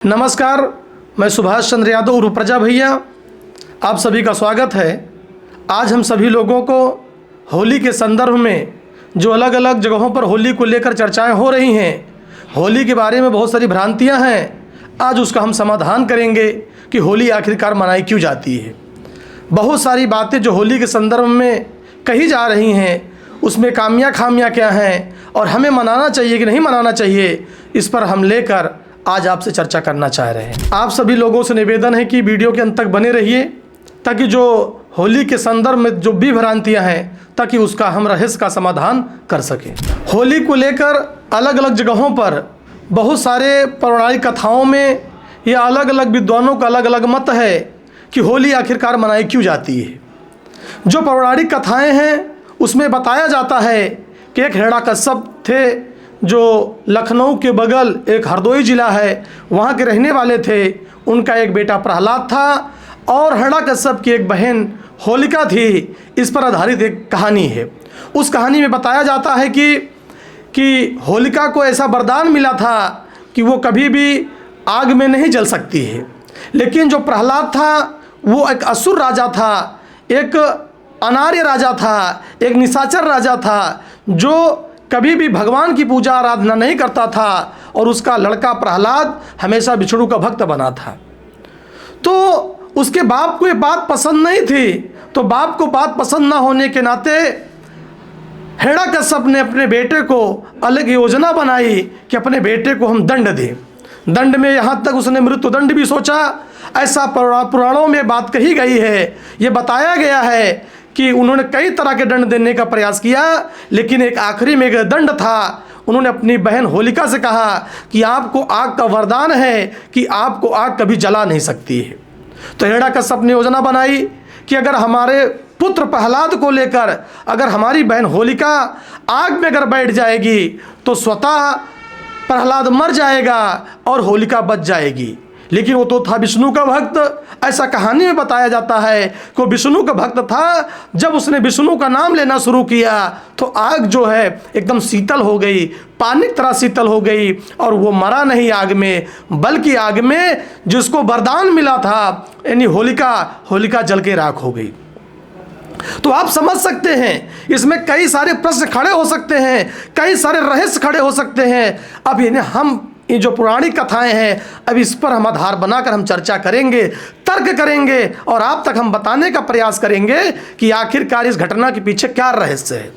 नमस्कार, मैं सुभाष चंद्र यादव उर्फ प्रजा भैया, आप सभी का स्वागत है। आज हम सभी लोगों को होली के संदर्भ में जो अलग अलग जगहों पर होली को लेकर चर्चाएं हो रही हैं, होली के बारे में बहुत सारी भ्रांतियां हैं। आज उसका हम समाधान करेंगे कि होली आखिरकार मनाई क्यों जाती है। बहुत सारी बातें जो होली के संदर्भ में कही जा रही हैं, उसमें कामियाँ खामियाँ क्या हैं और हमें मनाना चाहिए कि नहीं मनाना चाहिए, इस पर हम लेकर आज आपसे चर्चा करना चाह रहे हैं। आप सभी लोगों से निवेदन है कि वीडियो के अंत तक बने रहिए, ताकि जो होली के संदर्भ में जो भी भ्रांतियां हैं, ताकि उसका हम रहस्य का समाधान कर सकें। होली को लेकर अलग अलग जगहों पर बहुत सारे पौराणिक कथाओं में या अलग अलग विद्वानों का अलग अलग मत है कि होली आखिरकार मनाई क्यों जाती है। जो पौराणिक कथाएँ हैं उसमें बताया जाता है कि एक हिरण्यकश्यप थे जो लखनऊ के बगल एक हरदोई ज़िला है, वहाँ के रहने वाले थे। उनका एक बेटा प्रहलाद था और हिरण्यकश्यप की एक बहन होलिका थी। इस पर आधारित एक कहानी है। उस कहानी में बताया जाता है कि होलिका को ऐसा वरदान मिला था कि वो कभी भी आग में नहीं जल सकती है। लेकिन जो प्रहलाद था वो एक असुर राजा था, एक अनार्य राजा था, एक निशाचर राजा था, जो कभी भी भगवान की पूजा आराधना नहीं करता था और उसका लड़का प्रहलाद हमेशा विष्णु का भक्त बना था। तो उसके बाप को ये बात पसंद नहीं थी, तो बाप को बात पसंद ना होने के नाते हिरण्यकश्यप ने अपने बेटे को अलग योजना बनाई कि अपने बेटे को हम दंड दें। दंड में यहाँ तक उसने मृत्युदंड भी सोचा। ऐसा पुराणों में बात कही गई है, ये बताया गया है कि उन्होंने कई तरह के दंड देने का प्रयास किया, लेकिन एक आखिरी में एक दंड था। उन्होंने अपनी बहन होलिका से कहा कि आपको आग का वरदान है कि आपको आग कभी जला नहीं सकती है। तो हिरण्यकश्यप ने योजना बनाई कि अगर हमारे पुत्र प्रहलाद को लेकर अगर हमारी बहन होलिका आग में अगर बैठ जाएगी तो स्वतः प्रहलाद मर जाएगा और होलिका बच जाएगी। लेकिन वो तो था विष्णु का भक्त। ऐसा कहानी में बताया जाता है कि वो विष्णु का भक्त था। जब उसने विष्णु का नाम लेना शुरू किया तो आग जो है एकदम शीतल हो गई, पानी की तरह शीतल हो गई, और वो मरा नहीं आग में, बल्कि आग में जिसको वरदान मिला था यानी होलिका जल के राख हो गई। तो आप समझ सकते हैं इसमें कई सारे प्रश्न खड़े हो सकते हैं, कई सारे रहस्य खड़े हो सकते हैं। अब इन्हें हम ये जो पौराणिक कथाएं हैं, अब इस पर हम आधार बनाकर हम चर्चा करेंगे, तर्क करेंगे और आप तक हम बताने का प्रयास करेंगे कि आखिरकार इस घटना के पीछे क्या रहस्य है।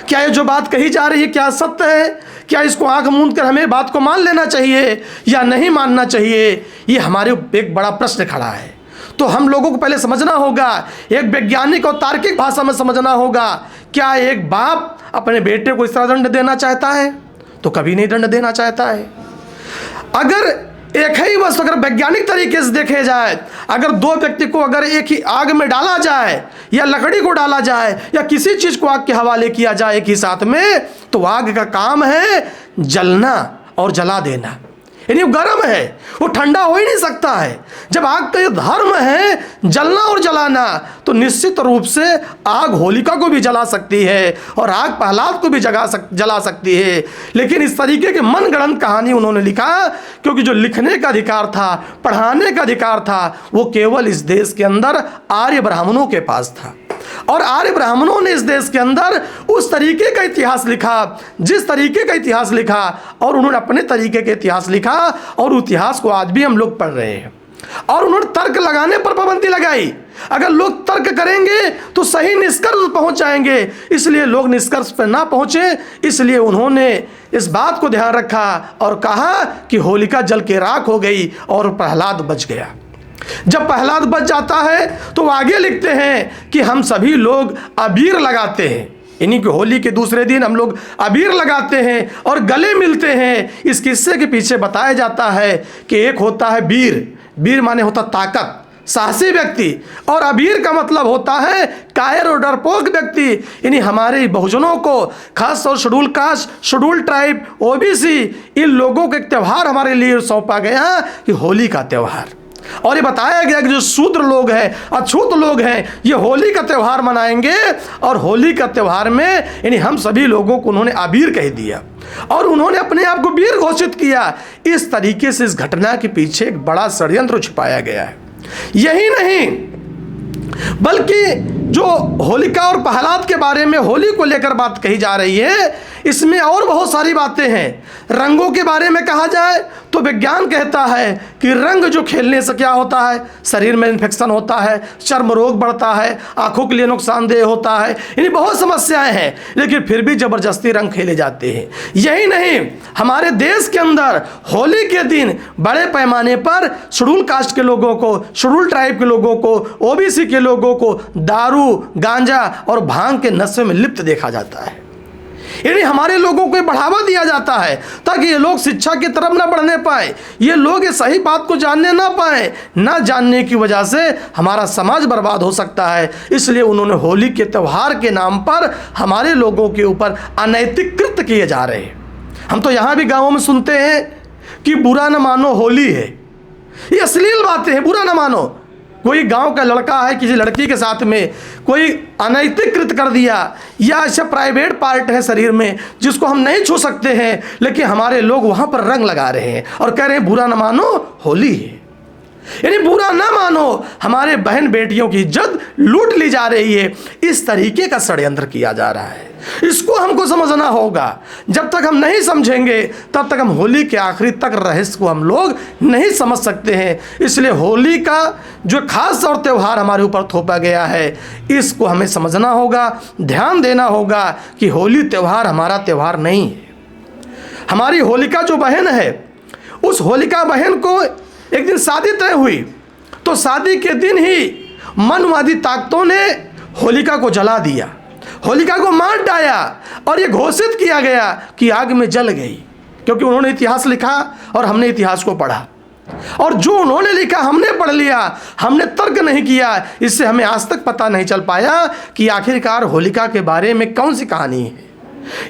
क्या ये जो बात कही जा रही है क्या सत्य है? क्या इसको आंख मूंद कर हमें बात को मान लेना चाहिए या नहीं मानना चाहिए? ये हमारे एक बड़ा प्रश्न खड़ा है। तो हम लोगों को पहले समझना होगा, एक वैज्ञानिक और तार्किक भाषा में समझना होगा, क्या एक बाप अपने बेटे को इस तरह दंड देना चाहता है? तो कभी नहीं दंड देना चाहता है। अगर एक ही वस्तु अगर वैज्ञानिक तरीके से देखे जाए, अगर दो व्यक्ति को अगर एक ही आग में डाला जाए या लकड़ी को डाला जाए या किसी चीज़ को आग के हवाले किया जाए एक ही साथ में, तो आग का काम है जलना और जला देना। यानी वो गर्म है, वो ठंडा हो ही नहीं सकता है। जब आग का ये धर्म है जलना और जलाना, तो निश्चित रूप से आग होलिका को भी जला सकती है और आग प्रहलाद को भी जला सकती है। लेकिन इस तरीके के मनगढ़ंत कहानी उन्होंने लिखा, क्योंकि जो लिखने का अधिकार था, पढ़ाने का अधिकार था, वो केवल इस देश के अंदर आर्य ब्राह्मणों के पास था। और आर्य ब्राह्मणों ने इस देश के अंदर उस तरीके का इतिहास लिखा, जिस तरीके का इतिहास लिखा, और उन्होंने अपने तरीके का इतिहास लिखा, और इतिहास को आज भी हम लोग पढ़ रहे हैं। और उन्होंने तर्क लगाने पर पाबंदी लगाई। अगर लोग तर्क करेंगे तो सही निष्कर्ष पहुंच जाएंगे, इसलिए लोग निष्कर्ष पर ना पहुंचे, इसलिए उन्होंने इस बात को ध्यान रखा और कहा कि होलिका जल के राख हो गई और प्रहलाद बच गया। जब प्रहलाद बच जाता है तो आगे लिखते हैं कि हम सभी लोग अबीर लगाते हैं, यानी कि होली के दूसरे दिन हम लोग अबीर लगाते हैं और गले मिलते हैं। इस किस्से के पीछे बताया जाता है कि एक होता है वीर माने होता ताकत, साहसी व्यक्ति, और अबीर का मतलब होता है कायर और डरपोक व्यक्ति। यानी हमारे बहुजनों को, खास तौर schedule caste, schedule tribe, OBC, इन लोगों का एक त्यौहार हमारे लिए सौंपा गया कि होली का त्यौहार। और ये बताया गया कि जो शूद्र लोग हैं, अछूत लोग हैं, ये होली का त्यौहार मनाएंगे। और होली का त्यौहार में यानी हम सभी लोगों को उन्होंने अबीर कह दिया। और उन्होंने अपने आप को वीर घोषित किया। इस तरीके से इस घटना के पीछे एक बड़ा षड्यंत्र छिपाया गया है। यही नहीं बल्कि जो होलिका और प्रहलाद के बारे में होली को लेकर बात कही जा रही है, इसमें और बहुत सारी बातें हैं। रंगों के बारे में कहा जाए तो विज्ञान कहता है कि रंग जो खेलने से क्या होता है, शरीर में इन्फेक्शन होता है, चर्म रोग बढ़ता है, आंखों के लिए नुकसानदेह होता है, यानी बहुत समस्याएं हैं, लेकिन फिर भी जबरदस्ती रंग खेले जाते हैं। यही नहीं, हमारे देश के अंदर होली के दिन बड़े पैमाने पर शेड्यूल कास्ट के लोगों को, शेड्यूल ट्राइब के लोगों को, ओबीसी के लोगों को दारू, गांजा और भांग के नशे में लिप्त देखा जाता है। यानी हमारे लोगों को बढ़ावा दिया जाता है ताकि ये लोग शिक्षा की तरफ ना बढ़ने पाए, ये लोग ये सही बात को जानने ना पाए। ना जानने की वजह से हमारा समाज बर्बाद हो सकता है। इसलिए उन्होंने होली के त्यौहार के नाम पर हमारे लोगों के ऊपर अनैतिक कृत्य किए जा रहे हैं। हम तो यहाँ भी गाँवों में सुनते हैं कि बुरा न मानो होली है, ये अश्लील बातें हैं, बुरा न मानो। कोई गांव का लड़का है किसी लड़की के साथ में कोई अनैतिक कृत्य कर दिया, या ऐसा प्राइवेट पार्ट है शरीर में जिसको हम नहीं छू सकते हैं, लेकिन हमारे लोग वहां पर रंग लगा रहे हैं और कह रहे हैं बुरा न मानो होली है। यानी बुरा ना मानो, हमारे बहन बेटियों की इज्जत लूट ली जा रही है। इस तरीके का षड्यंत्र किया जा रहा है, इसको हमको समझना होगा। जब तक हम नहीं समझेंगे तब तक हम होली के आखिरी तक रहस्य को हम लोग नहीं समझ सकते हैं। इसलिए होली का जो खास और त्यौहार हमारे ऊपर थोपा गया है, इसको हमें समझना होगा, ध्यान देना होगा कि होली त्यौहार हमारा त्यौहार नहीं है। हमारी होलिका जो बहन है, उस होलिका बहन को एक दिन शादी तय हुई, तो शादी के दिन ही मनवादी ताकतों ने होलिका को जला दिया, होलिका को मार डाला और ये घोषित किया गया कि आग में जल गई। क्योंकि उन्होंने इतिहास लिखा और हमने इतिहास को पढ़ा, और जो उन्होंने लिखा हमने पढ़ लिया, हमने तर्क नहीं किया। इससे हमें आज तक पता नहीं चल पाया कि आखिरकार होलिका के बारे में कौन सी कहानी है।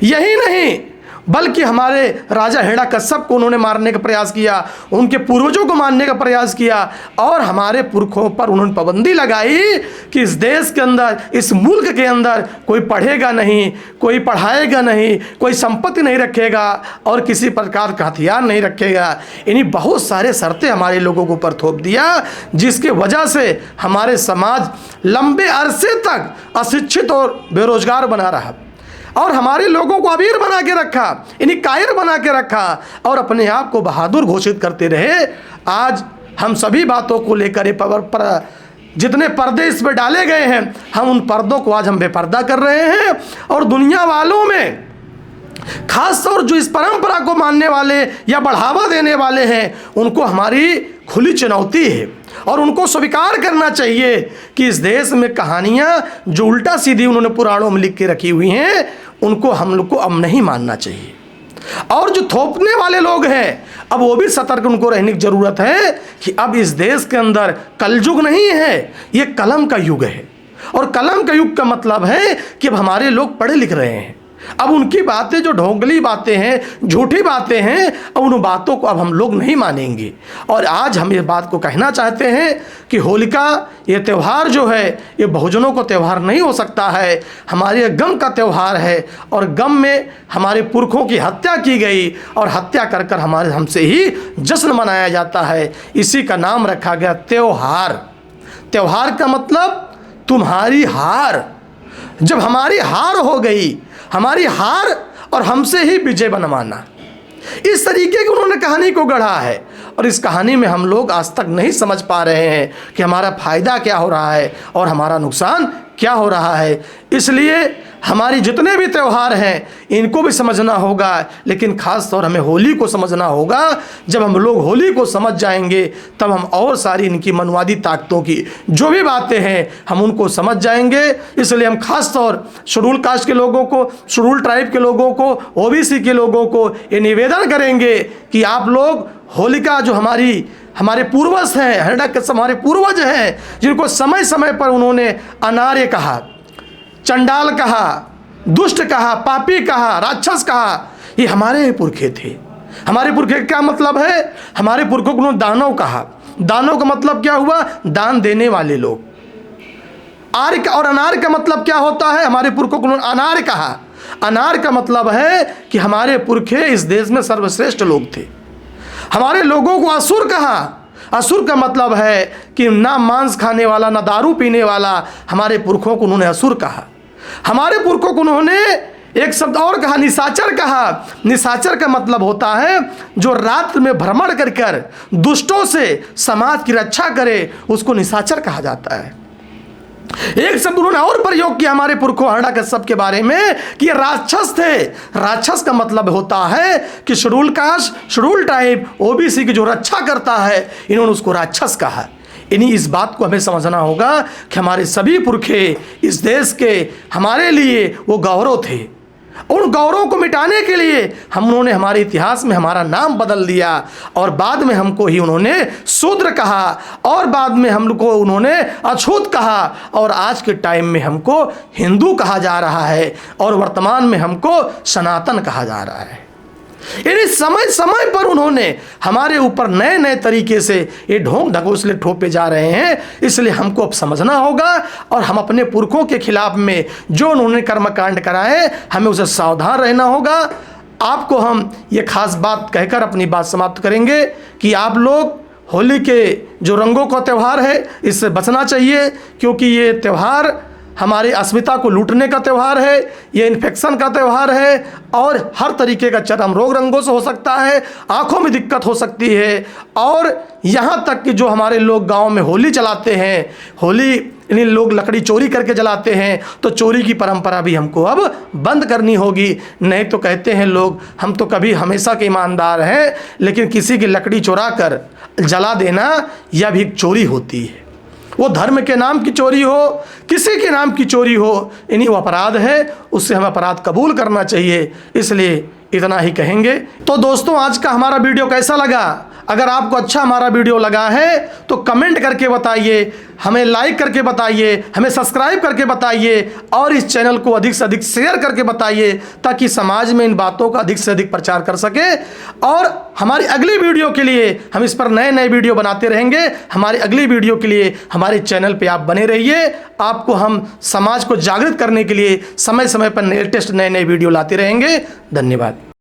यही नहीं बल्कि हमारे राजा हिरण्यकश्यप को उन्होंने मारने का प्रयास किया, उनके पूर्वजों को मारने का प्रयास किया, और हमारे पुरखों पर उन्होंने पाबंदी लगाई कि इस देश के अंदर, इस मुल्क के अंदर कोई पढ़ेगा नहीं, कोई पढ़ाएगा नहीं, कोई संपत्ति नहीं रखेगा और किसी प्रकार का हथियार नहीं रखेगा। इन्हीं बहुत सारे शर्तें हमारे लोगों को ऊपर थोप दिया, जिसके वजह से हमारे समाज लंबे अरसे तक अशिक्षित और बेरोजगार बना रहा, और हमारे लोगों को अबीर बना के रखा, इन्हीं कायर बना के रखा, और अपने आप को बहादुर घोषित करते रहे। आज हम सभी बातों को लेकर जितने पर्दे इस पर डाले गए हैं, हम उन पर्दों को आज हम बेपर्दा कर रहे हैं। और दुनिया वालों में खास तौर जो इस परंपरा को मानने वाले या बढ़ावा देने वाले हैं, उनको हमारी खुली चुनौती है और उनको स्वीकार करना चाहिए कि इस देश में कहानियाँ जो उल्टा सीधी उन्होंने पुराणों में लिख के रखी हुई हैं, उनको हम लोग को अब नहीं मानना चाहिए। और जो थोपने वाले लोग हैं, अब वो भी सतर्क उनको रहने की ज़रूरत है कि अब इस देश के अंदर कलयुग नहीं है, ये कलम का युग है। और कलम का युग का मतलब है कि अब हमारे लोग पढ़े लिख रहे हैं। अब उनकी बातें जो ढोंगली बातें हैं, झूठी बातें हैं, अब उन बातों को अब हम लोग नहीं मानेंगे। और आज हम ये बात को कहना चाहते हैं कि होलिका ये त्यौहार जो है, ये बहुजनों को त्यौहार नहीं हो सकता है, हमारे गम का त्यौहार है। और गम में हमारे पुरखों की हत्या की गई, और हत्या कर कर हमारे हमसे ही जश्न मनाया जाता है। इसी का नाम रखा गया त्यौहार। त्यौहार का मतलब तुम्हारी हार। जब हमारी हार हो गई, हमारी हार और हमसे ही विजय बनवाना, इस तरीके की उन्होंने कहानी को गढ़ा है। और इस कहानी में हम लोग आज तक नहीं समझ पा रहे हैं कि हमारा फ़ायदा क्या हो रहा है और हमारा नुकसान क्या हो रहा है। इसलिए हमारी जितने भी त्यौहार हैं, इनको भी समझना होगा, लेकिन ख़ास तौर हमें होली को समझना होगा। जब हम लोग होली को समझ जाएंगे, तब हम और सारी इनकी मनवादी ताकतों की जो भी बातें हैं, हम उनको समझ जाएंगे। इसलिए हम ख़ास तौर शेड्यूल कास्ट के लोगों को, शेड्यूल ट्राइब के लोगों को, ओबीसी के लोगों को ये निवेदन करेंगे कि आप लोग होलिका जो हमारे पूर्वज हैं, हिरण्यकश्यप हमारे पूर्वज हैं, जिनको समय समय पर उन्होंने अनार्य कहा, चंडाल कहा, दुष्ट कहा, पापी कहा, राक्षस कहा, ये हमारे पुरखे थे। हमारे पुरखे का क्या मतलब है? हमारे पुरखों को उन्होंने दानव कहा। दानव का मतलब क्या हुआ? दान देने वाले लोग। आर्य और अनार्य का मतलब क्या होता है? हमारे पुरखों को उन्होंने अनार्य कहा। अनार का मतलब है कि हमारे पुरखे इस देश में सर्वश्रेष्ठ लोग थे। हमारे लोगों को असुर कहा। असुर का मतलब है कि ना मांस खाने वाला, ना दारू पीने वाला, हमारे पुरखों को उन्होंने असुर कहा। हमारे पुरखों को उन्होंने एक शब्द और कहा, निशाचर कहा। निशाचर का मतलब होता है जो रात्र में भ्रमण कर कर दुष्टों से समाज की रक्षा करे, उसको निशाचर कहा जाता है। एक शब्द उन्होंने और प्रयोग किया हमारे पुरखों हिरण्यकश्यप के बारे में कि ये राक्षस थे। राक्षस का मतलब होता है कि schedule caste, schedule tribe, OBC की जो रक्षा करता है, इन्होंने उसको राक्षस कहा। इन्हीं इस बात को हमें समझना होगा कि हमारे सभी पुरखे इस देश के हमारे लिए वो गौरव थे। उन गौरव को मिटाने के लिए उन्होंने हमारे इतिहास में हमारा नाम बदल दिया और बाद में हमको ही उन्होंने शूद्र कहा और बाद में हमको उन्होंने अछूत कहा और आज के टाइम में हमको हिंदू कहा जा रहा है और वर्तमान में हमको सनातन कहा जा रहा है। यानी समय समय पर उन्होंने हमारे ऊपर नए नए तरीके से ये ढोंग ढकोसले ठोपे जा रहे हैं। इसलिए हमको अब समझना होगा और हम अपने पुरखों के खिलाफ में जो उन्होंने कर्मकांड कराए, हमें उसे सावधान रहना होगा। आपको हम ये खास बात कहकर अपनी बात समाप्त करेंगे कि आप लोग होली के जो रंगों का त्यौहार है, इससे बचना चाहिए, क्योंकि ये त्यौहार हमारी अस्मिता को लूटने का त्यौहार है, ये इन्फेक्शन का त्यौहार है और हर तरीके का चरम रोग रंगों से हो सकता है, आंखों में दिक्कत हो सकती है। और यहाँ तक कि जो हमारे लोग गांव में होली जलाते हैं, होली यानी लोग लकड़ी चोरी करके जलाते हैं, तो चोरी की परंपरा भी हमको अब बंद करनी होगी। नहीं तो कहते हैं लोग, हम तो कभी हमेशा के ईमानदार हैं, लेकिन किसी की लकड़ी चुरा कर जला देना यह भी एक चोरी होती है। वो धर्म के नाम की चोरी हो, किसी के नाम की चोरी हो, इन्हीं वो अपराध है, उससे हमें अपराध कबूल करना चाहिए। इसलिए इतना ही कहेंगे। तो दोस्तों, आज का हमारा वीडियो कैसा लगा? अगर आपको अच्छा हमारा वीडियो लगा है तो कमेंट करके बताइए, हमें लाइक करके बताइए, हमें सब्सक्राइब करके बताइए और इस चैनल को अधिक से अधिक शेयर करके बताइए, ताकि समाज में इन बातों का अधिक से अधिक प्रचार कर सके। और हमारी अगली वीडियो के लिए हम इस पर नए नए वीडियो बनाते रहेंगे। हमारी अगली वीडियो के लिए हमारे चैनल पे आप बने रहिए। आपको हम समाज को जागृत करने के लिए समय समय पर लेटेस्ट नए नए वीडियो लाते रहेंगे। धन्यवाद।